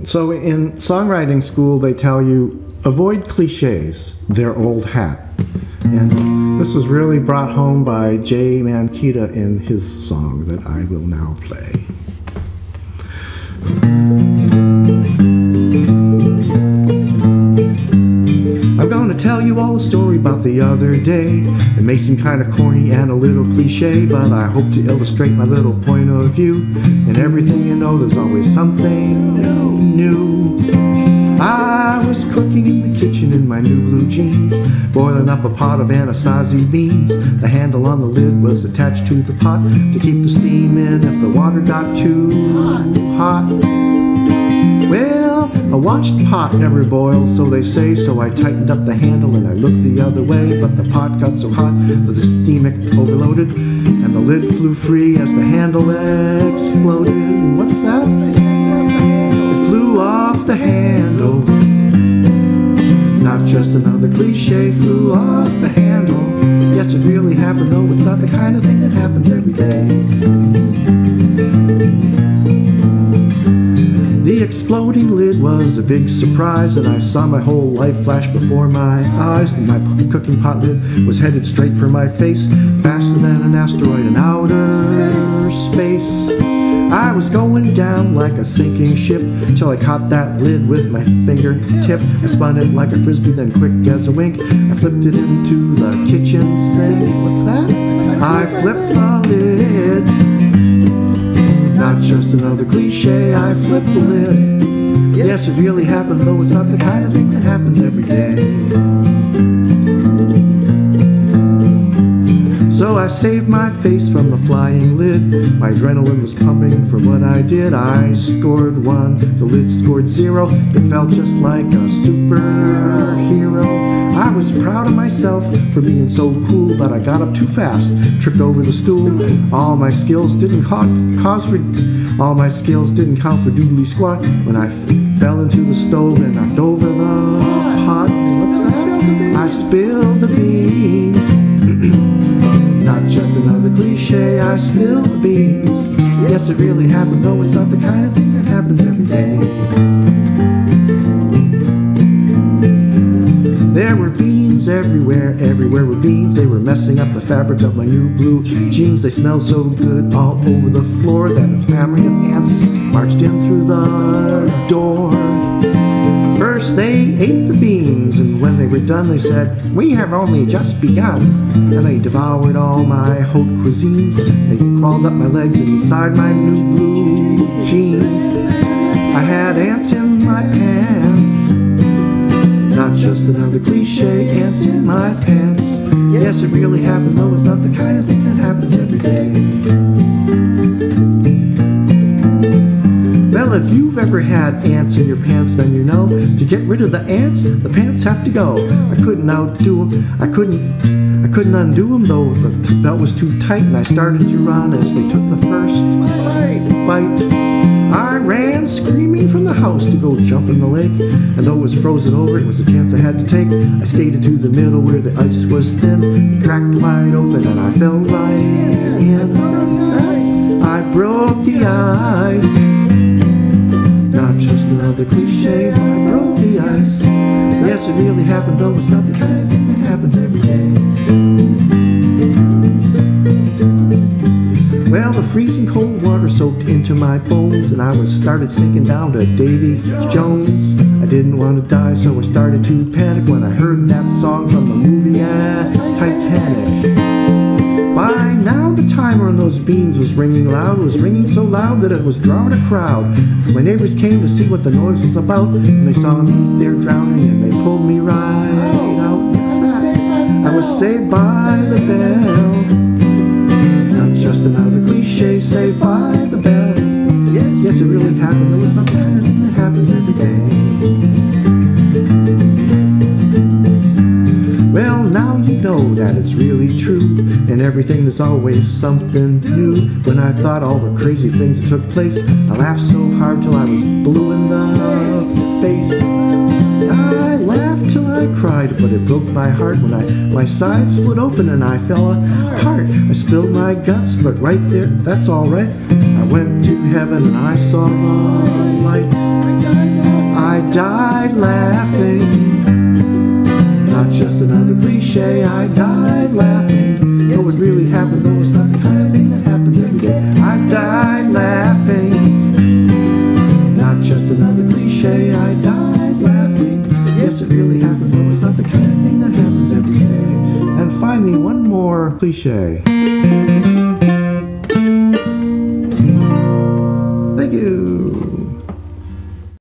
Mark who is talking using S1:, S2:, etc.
S1: So in songwriting school, they tell you, avoid cliches, they're old hat. And this was really brought home by Jay Mankita in his song that I will now play. I'm gonna tell you all a story about the other day. It may seem kind of corny and a little cliche, but I hope to illustrate my little point of view. In everything you know, there's always something new. I was cooking in the kitchen in my new blue jeans, boiling up a pot of Anasazi beans. The handle on the lid was attached to the pot to keep the steam in if the water got too hot. Well, a watched pot never boils, so they say, so I tightened up the handle and I looked the other way, but the pot got so hot that the steam overloaded and the lid flew free as the handle exploded. What's that? It flew off the handle. Not just another cliche, flew off the handle. Yes, it really happened, though it's not the kind of thing that happens every day. The exploding lid was a big surprise, and I saw my whole life flash before my eyes. And my cooking pot lid was headed straight for my face, faster than an asteroid in outer space. I was going down like a sinking ship till I caught that lid with my fingertip. I spun it like a frisbee, then quick as a wink, I flipped it into the kitchen sink. What's that? I flipped the lid. Not just another cliche, I flipped the lid. Yes, it really happened, though it's not the kind of thing that happens every day. So I saved my face from the flying lid. My adrenaline was pumping from what I did. I scored 1, the lid scored 0. It felt just like a superhero. I was proud of myself for being so cool, but I got up too fast, tripped over the stool. All my skills didn't count for doodly squat when I fell into the stove and knocked over the pot. What's that? I spilled the beans. Not just another cliche, I spilled the beans. Yes, it really happened, though it's not the kind of thing that happens every day. There were beans everywhere, everywhere were beans. They were messing up the fabric of my new blue jeans. They smelled so good all over the floor that a family of ants marched in through the door. First they ate the beans, and when they were done they said, "We have only just begun." And they devoured all my haute cuisines. They crawled up my legs and inside my new blue jeans. I had ants in my pants. Not just another cliche, ants in my pants. Yes, it really happened, though it's not the kind of thing that happens every day. Well, if you've ever had ants in your pants, then you know, to get rid of the ants, the pants have to go. I couldn't outdo them. I couldn't undo them, though the belt was too tight, and I started to run as they took the first bite. I ran screaming from the house to go jump in the lake, and though it was frozen over, it was a chance I had to take. I skated to the middle where the ice was thin, it cracked wide open, and I fell right in. I broke the ice. Not just another cliche, I broke the ice. Yes, it really happened, though it's not the kind of thing that happens every day. Well, the freezing cold water soaked into my bones, and I started sinking down to Davy Jones. I didn't want to die, so I started to panic when I heard that song from the movie Titanic. By now the timer on those beans was ringing loud. It was ringing so loud that it was drawing a crowd. My neighbors came to see what the noise was about, and they saw me there drowning, and they pulled me right out. I was saved by the bell. Not just another cliche, saved by the bell. Yes, it really happened. It was the kind of thing that happens every day. Well, now you know that it's really true. In everything there's always something new. When I thought all the crazy things that took place, I laughed so hard till I was blue in the face. I laughed till I cried, but it broke my heart when my side split open and I fell apart. I spilled my guts, but right there, that's alright. I went to heaven and I saw the light. I died laughing. Not just another cliche, I died laughing. Though it really happened, though it's not the kind of thing that happens every day. I died laughing. Not just another cliche, I died laughing. Yes, it really happened, though it's not the kind of thing that happens every day. And finally, one more cliche. Thank you.